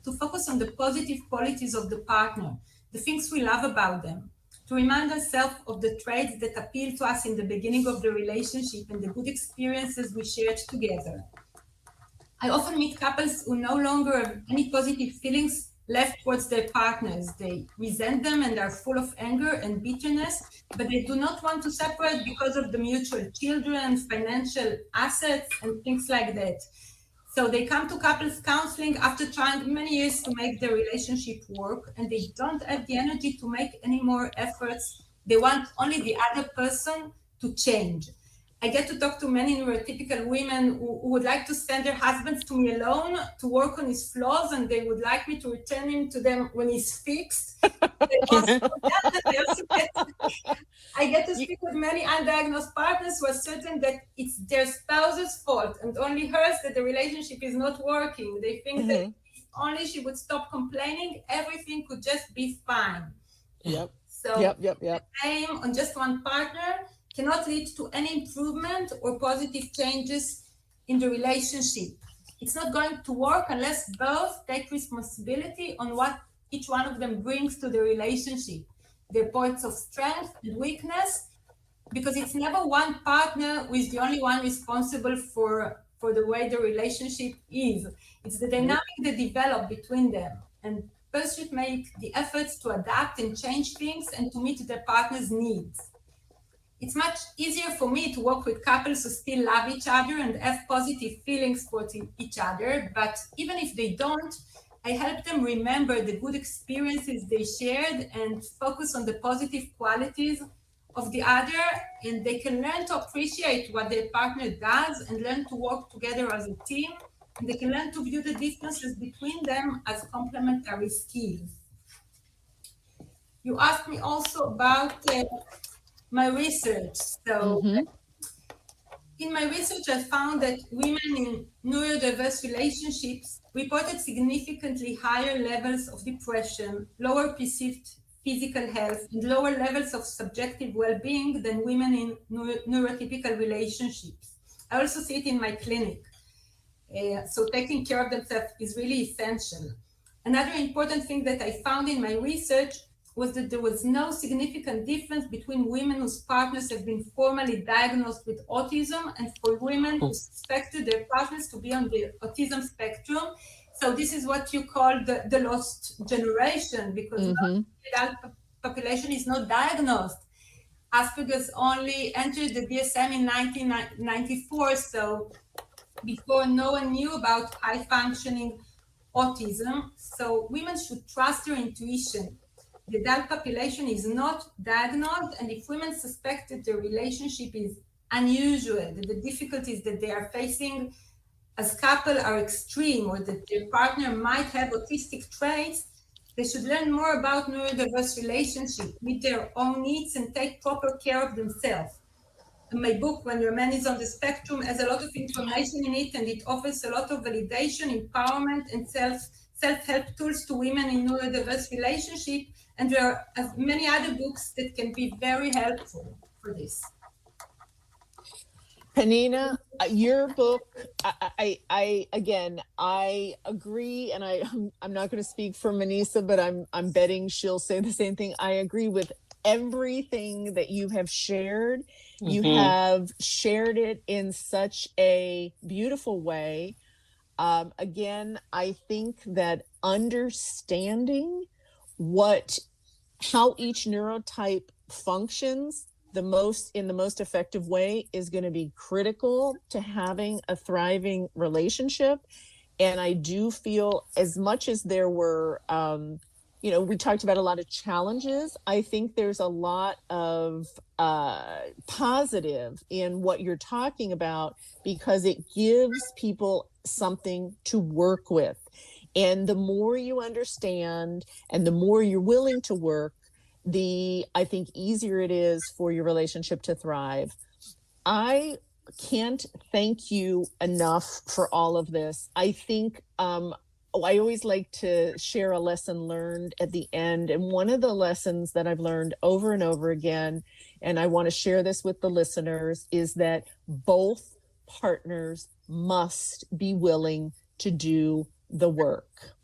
to focus on the positive qualities of the partner, the things we love about them, to remind ourselves of the traits that appeal to us in the beginning of the relationship and the good experiences we shared together. I often meet couples who no longer have any positive feelings left towards their partners. They resent them and are full of anger and bitterness, but they do not want to separate because of the mutual children, financial assets, and things like that. So they come to couples counseling after trying many years to make their relationship work, and they don't have the energy to make any more efforts. They want only the other person to change. I get to talk to many neurotypical women who would like to send their husbands to me alone to work on his flaws, and they would like me to return him to them when he's fixed. I get to speak with many undiagnosed partners who are certain that it's their spouse's fault and only hers that the relationship is not working. They think that if only she would stop complaining, everything could just be fine. Yep. So the blame on just one partner cannot lead to any improvement or positive changes in the relationship. It's not going to work unless both take responsibility on what each one of them brings to the relationship, their points of strength and weakness, because it's never one partner who is the only one responsible for the way the relationship is. It's the dynamic that develop between them. and both should make the efforts to adapt and change things and to meet their partner's needs. It's much easier for me to work with couples who still love each other and have positive feelings towards each other, but even if they don't, I help them remember the good experiences they shared and focus on the positive qualities of the other, and they can learn to appreciate what their partner does and learn to work together as a team, and they can learn to view the differences between them as complementary skills. You asked me also about my research. So in my research, I found that women in neurodiverse relationships reported significantly higher levels of depression, lower perceived physical health, and lower levels of subjective well-being than women in neurotypical relationships. I also see it in my clinic. So taking care of themselves is really essential. Another important thing that I found in my research was that there was no significant difference between women whose partners have been formally diagnosed with autism and for women who suspected their partners to be on the autism spectrum. So this is what you call the lost generation, because the adult population is not diagnosed. Asperger's only entered the DSM in 1994, so before no one knew about high-functioning autism. So women should trust their intuition. The adult population is not diagnosed, and if women suspect that their relationship is unusual, that the difficulties that they are facing as couple are extreme, or that their partner might have autistic traits, they should learn more about neurodiverse relationship, meet their own needs, and take proper care of themselves. And my book, When Your Man is on the Spectrum, has a lot of information in it, and it offers a lot of validation, empowerment, and self-help tools to women in neurodiverse relationship. And there are many other books that can be very helpful for this. Pnina, your book, I again, I agree, and I'm not going to speak for Pnina, but I'm betting she'll say the same thing. I agree with everything that you have shared. You have shared it in such a beautiful way. Again, I think that understanding how each neurotype functions in the most effective way is going to be critical to having a thriving relationship. And I do feel, as much as there were, we talked about a lot of challenges, I think there's a lot of positive in what you're talking about, because it gives people something to work with. And the more you understand and the more you're willing to work, I think easier it is for your relationship to thrive. I can't thank you enough for all of this. I think I always like to share a lesson learned at the end. And one of the lessons that I've learned over and over again, and I want to share this with the listeners, is that both partners must be willing to do the work.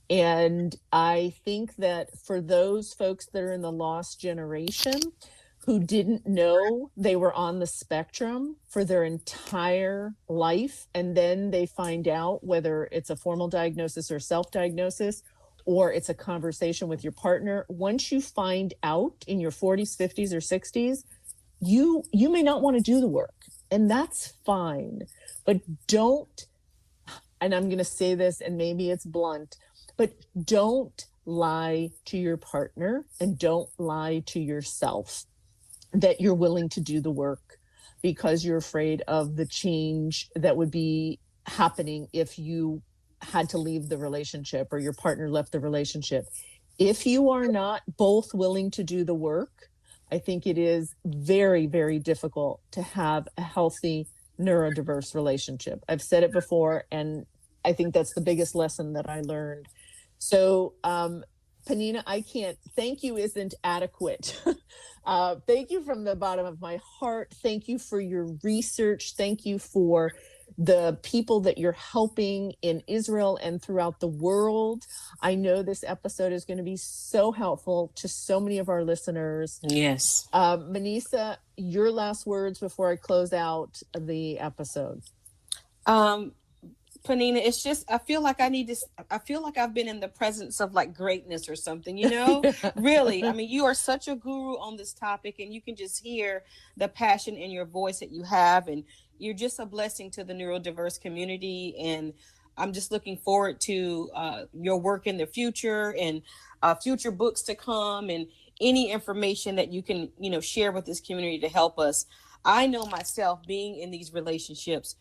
And I think that for those folks that are in the lost generation who didn't know they were on the spectrum for their entire life, and then they find out, whether it's a formal diagnosis or self-diagnosis, or it's a conversation with your partner, once you find out in your 40s, 50s, or 60s, you may not want to do the work, and that's fine. But don't, and I'm going to say this, and maybe it's blunt, but don't lie to your partner and don't lie to yourself that you're willing to do the work, because you're afraid of the change that would be happening if you had to leave the relationship or your partner left the relationship. If you are not both willing to do the work, I think it is very, very difficult to have a healthy neurodiverse relationship. I've said it before, and I think that's the biggest lesson that I learned. So, Pnina, I can't, thank you isn't adequate. Thank you from the bottom of my heart. Thank you for your research. Thank you for the people that you're helping in Israel and throughout the world. I know this episode is going to be so helpful to so many of our listeners. Yes. Pnina, your last words before I close out the episode. Pnina, it's just I feel like I've been in the presence of like greatness or something, you know? Really. I mean, you are such a guru on this topic, and you can just hear the passion in your voice that you have, and you're just a blessing to the neurodiverse community. And I'm just looking forward to your work in the future, and future books to come, and any information that you can, share with this community to help us. I know myself being in these relationships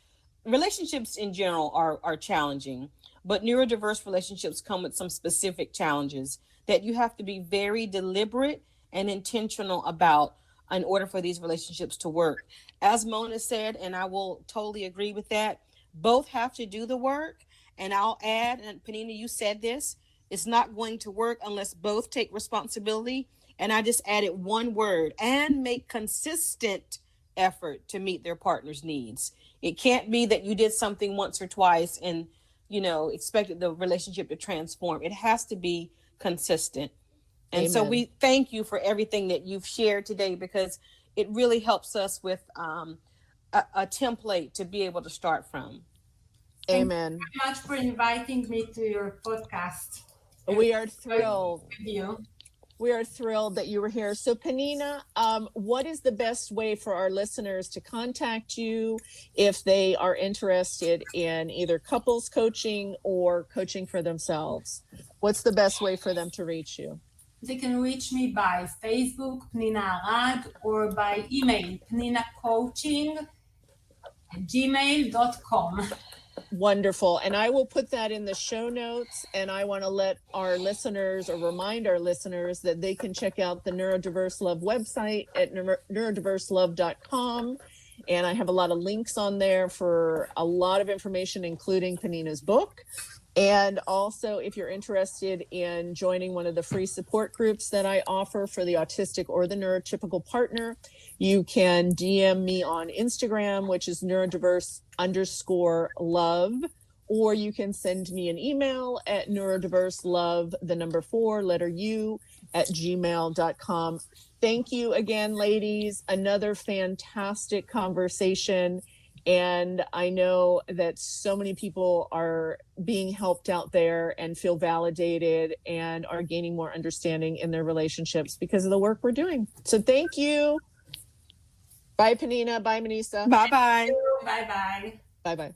in general are challenging, but neurodiverse relationships come with some specific challenges that you have to be very deliberate and intentional about in order for these relationships to work. As Mona said, and I will totally agree with that, both have to do the work. And I'll add, and Pnina, you said this, it's not going to work unless both take responsibility. And I just added one word: and make consistent effort to meet their partner's needs. It can't be that you did something once or twice and, expected the relationship to transform. It has to be consistent. And Amen. so we thank you for everything that you've shared today, because it really helps us with a template to be able to start from. Amen. Thank you very much for inviting me to your podcast. We are thrilled. With you. We are thrilled that you were here. So Pnina, what is the best way for our listeners to contact you if they are interested in either couples coaching or coaching for themselves? What's the best way for them to reach you? They can reach me by Facebook, Pnina Arad, or by email, pninacoaching@gmail.com. Wonderful. And I will put that in the show notes. And I want to let our listeners, or remind our listeners, that they can check out the Neurodiverse Love website at neurodiverselove.com. And I have a lot of links on there for a lot of information, including Pnina's book. And also, if you're interested in joining one of the free support groups that I offer for the autistic or the neurotypical partner, you can DM me on Instagram, which is neurodiverse_love, or you can send me an email at neurodiverselove@gmail.com. Thank you again, ladies. Another fantastic conversation. And I know that so many people are being helped out there and feel validated and are gaining more understanding in their relationships because of the work we're doing. So thank you. Bye, Pnina. Bye, Manisa. Bye-bye. Bye-bye. Bye-bye.